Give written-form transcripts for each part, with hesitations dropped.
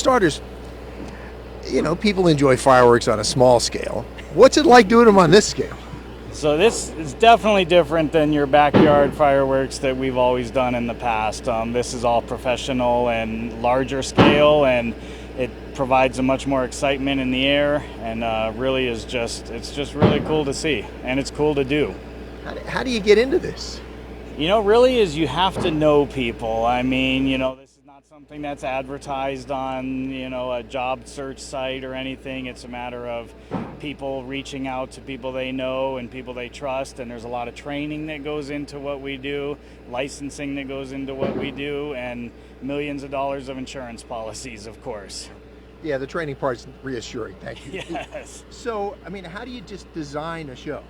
starters, people enjoy fireworks on a small scale. What's it like doing them on this scale? So this is definitely different than your backyard fireworks that we've always done in the past. This is all professional and larger scale, and it provides a much more excitement in the air, and really it's just really cool to see, and it's cool to do. How do you get into this? Really is you have to know people. I mean, this is not something that's advertised on, a job search site or anything. It's a matter of people reaching out to people they know and people they trust, and there's a lot of training that goes into what we do, licensing that goes into what we do, and millions of dollars of insurance policies, of course. Yeah, the training part's reassuring. Thank you. Yes. So, how do you just design a show?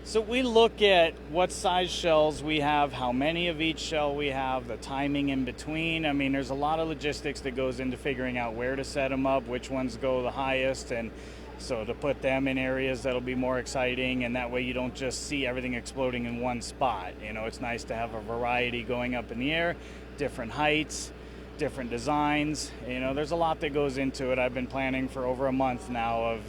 So we look at what size shells we have, how many of each shell we have, the timing in between. There's a lot of logistics that goes into figuring out where to set them up, which ones go the highest, and so to put them in areas that'll be more exciting, and that way you don't just see everything exploding in one spot. It's nice to have a variety going up in the air, different heights, different designs. There's a lot that goes into it. I've been planning for over a month now of,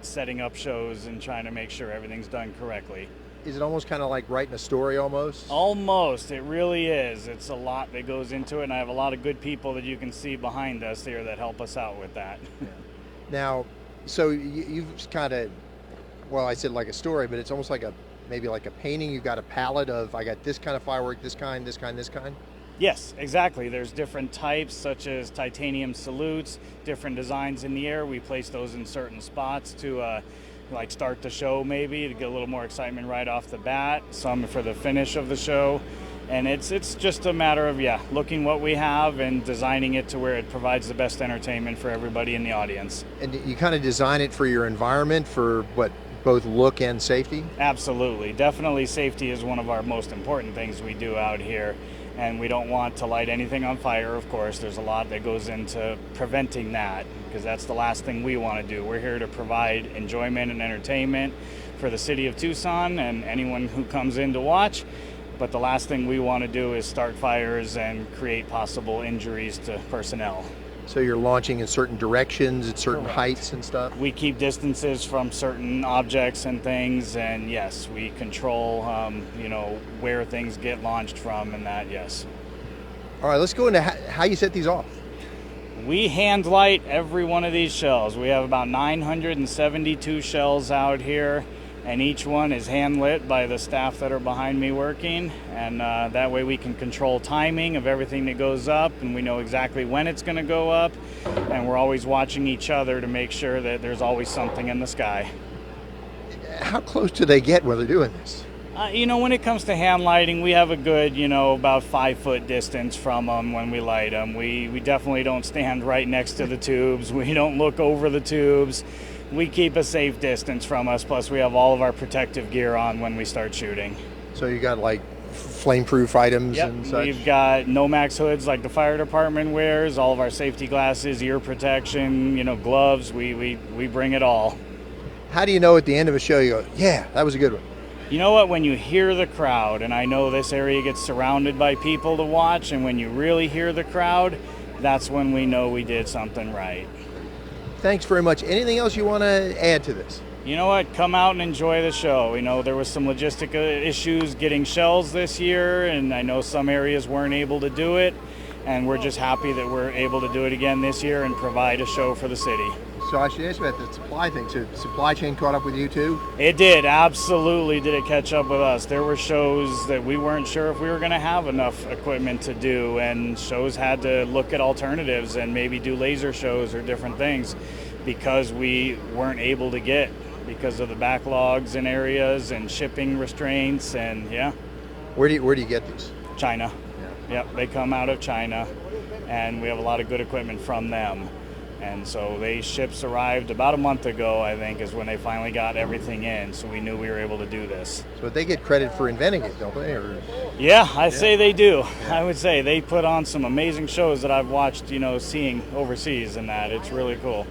setting up shows and trying to make sure everything's done correctly. Is it almost kind of like writing a story almost? Almost. It really is. It's a lot that goes into it, and I have a lot of good people that you can see behind us here that help us out with that. Now, so you've kind of, well, I said like a story, but it's almost like maybe like a painting. You've got a palette of, I got this kind of firework, this kind, this kind, this kind. Yes, exactly. There's different types, such as titanium salutes, different designs in the air. We place those in certain spots to start the show, maybe to get a little more excitement right off the bat, some for the finish of the show. And it's just a matter of looking what we have and designing it to where it provides the best entertainment for everybody in the audience. And you kind of design it for your environment, for both look and safety? Absolutely. Definitely safety is one of our most important things we do out here. And we don't want to light anything on fire, of course. There's a lot that goes into preventing that, because that's the last thing we want to do. We're here to provide enjoyment and entertainment for the city of Tucson and anyone who comes in to watch. But the last thing we want to do is start fires and create possible injuries to personnel. So you're launching in certain directions at certain Correct. heights and stuff? We keep distances from certain objects and things, and yes, we control, where things get launched from and that, yes. All right, let's go into how you set these off. We hand light every one of these shells. We have about 972 shells out here, and each one is hand lit by the staff that are behind me working, and that way we can control timing of everything that goes up, and we know exactly when it's going to go up, and we're always watching each other to make sure that there's always something in the sky. How close do they get when they're doing this? When it comes to hand lighting, we have a good, about 5 foot distance from them when we light them. We definitely don't stand right next to the tubes. We don't look over the tubes. We keep a safe distance from us, plus we have all of our protective gear on when we start shooting. So you got like flame-proof items and such? We've got Nomax hoods like the fire department wears, all of our safety glasses, ear protection, gloves. We bring it all. How do you know at the end of a show, you go, yeah, that was a good one? You know what, when you hear the crowd, and I know this area gets surrounded by people to watch, and when you really hear the crowd, that's when we know we did something right. Thanks very much. Anything else you want to add to this? You know what? Come out and enjoy the show. There was some logistic issues getting shells this year, and I know some areas weren't able to do it, and we're just happy that we're able to do it again this year and provide a show for the city. So I should ask you about the supply thing. So supply chain caught up with you too? It did. Absolutely did it catch up with us. There were shows that we weren't sure if we were going to have enough equipment to do, and shows had to look at alternatives and maybe do laser shows or different things because we weren't able to get, because of the backlogs in areas and shipping restraints, and Where do you get these? China. Yep, they come out of China, and we have a lot of good equipment from them. And so ships arrived about a month ago, I think, is when they finally got everything in. So we knew we were able to do this. So they get credit for inventing it, don't they? Yeah, I'd say they do. I would say they put on some amazing shows that I've watched, seeing overseas and that. It's really cool.